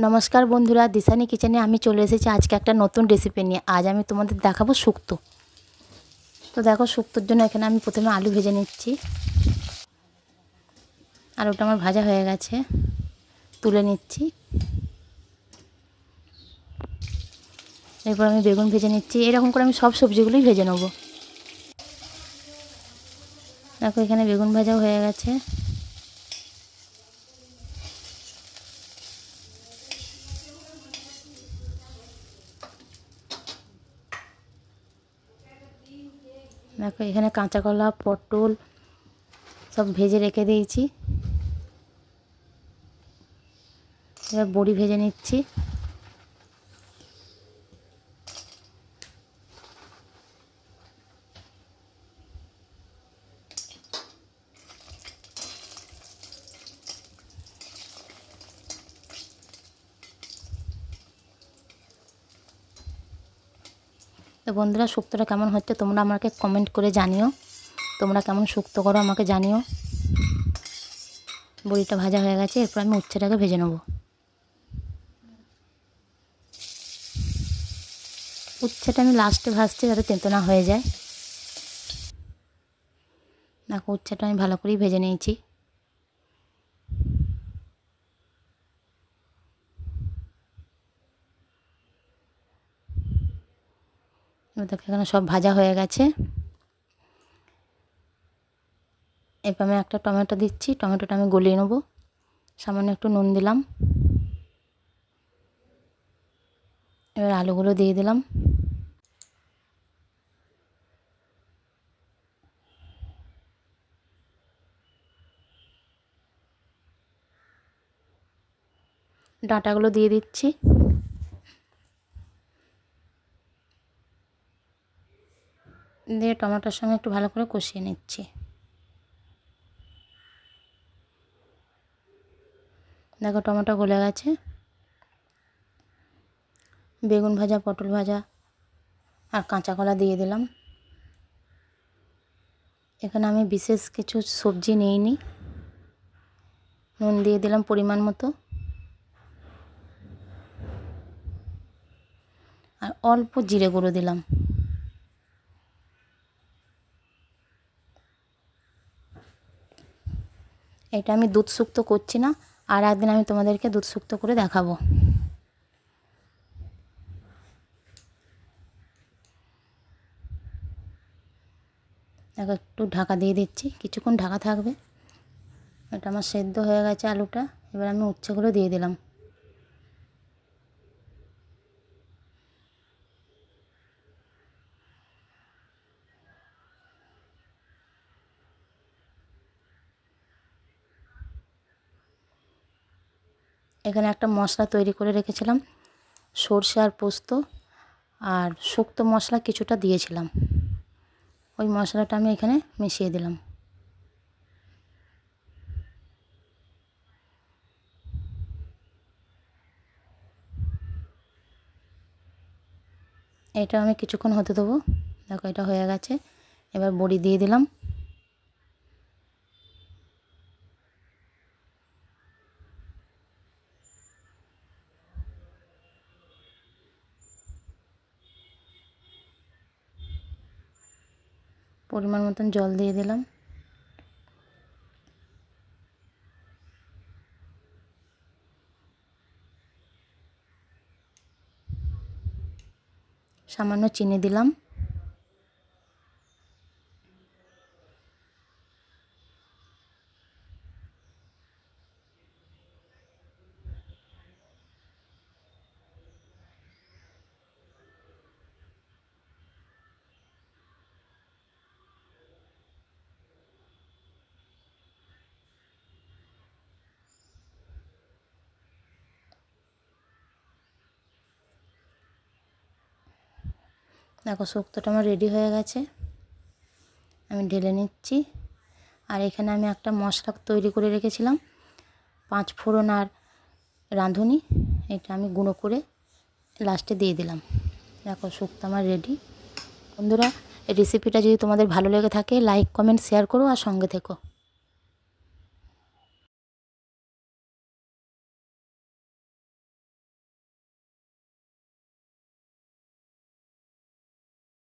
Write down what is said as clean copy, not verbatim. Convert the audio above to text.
নমস্কার বন্ধুরা, দিশানি কিচেনে আমি চলে এসেছি আজকে একটা নতুন রেসিপি নিয়ে। আজ আমি তোমাদের দেখাবো শুক্তো। তো দেখো, শুক্তোর জন্য এখানে আমি প্রথমে আলু ভেজে নিচ্ছি। আলুটা আমার ভাজা হয়ে গেছে, তুলে নিচ্ছি। এরপর আমি বেগুন ভেজে নিচ্ছি। এরকম করে আমি সব সবজিগুলোই ভেজে নেব। দেখো, এখানে বেগুন ভাজাও হয়ে গেছে। দেখো, এখানে কাঁচা কলা, পটল সব ভেজে রেখে দিয়েছি। এবার বড়ি ভেজে নিচ্ছি। তো বন্ধুরা, শুক্তোটা কেমন হচ্ছে তোমরা আমাকে কমেন্ট করে জানিও। তোমরা কেমন শুক্তো করো আমাকে জানিও। বড়িটা ভাজা হয়ে গেছে, এরপর আমি উচ্ছেটাকে ভেজে নেব। উচ্ছেটা আমি লাস্টে ভাজছি যাতে তেঁতো না হয়ে যায়। দেখো, উচ্ছেটা আমি ভালো করেই ভেজে নিয়েছি। এবার দেখো, এখানে সব ভাজা হয়ে গেছে। এরপর আমি একটা টমেটো দিচ্ছি। টমেটোটা আমি গলিয়ে নেব। সামান্য একটু নুন দিলাম। এবার আলুগুলো দিয়ে দিলাম। ডাঁটাগুলো দিয়ে দিচ্ছি। দিয়ে টমেটোর সঙ্গে একটু ভালো করে কষিয়ে নিচ্ছি। দেখো, টমেটো গলে গেছে। বেগুন ভাজা, পটল ভাজা আর কাঁচা কলা দিয়ে দিলাম। এখানে আমি বিশেষ কিছু সবজি নিইনি। নুন দিয়ে দিলাম পরিমাণ মতো, আর অল্প জিরে গুঁড়ো দিলাম। এটা আমি দুধ শুক্তো করছি না, আর একদিন আমি তোমাদেরকে দুধ শুক্তো করে দেখাবো। দেখো, একটু ঢাকা দিয়ে দিচ্ছি, কিছুক্ষণ ঢাকা থাকবে। এটা আমার সেদ্ধ হয়ে গেছে আলুটা। এবার আমি উচ্ছেগুলো দিয়ে দিলাম। এখানে একটা মশলা তৈরি করে রেখেছিলাম, সর্ষে আর পোস্ত আর শুক্তো মশলা কিছুটা দিয়েছিলাম। ওই মশলাটা আমি এখানে মিশিয়ে দিলাম। এটা আমি কিছুক্ষণ হতে দেবো। দেখো, এটা হয়ে গেছে। এবার বড়ি দিয়ে দিলাম। পরিমাণ মতন জল দিয়ে দিলাম। সামান্য চিনি দিলাম। দেখো, শুক্তোটা আমার রেডি হয়ে গেছে। আমি ঢেলে নিচ্ছি। আর এখানে আমি একটা মশলা তৈরি করে রেখেছিলাম, 5 ফোড়ন আর রাঁধুনি। এটা আমি গুঁড়ো করে লাস্টে দিয়ে দিলাম। দেখো, শুক্তো আমার রেডি। বন্ধুরা, এই রেসিপিটা যদি তোমাদের ভালো লেগে থাকে লাইক, কমেন্ট, শেয়ার করো আর সঙ্গে থেকো।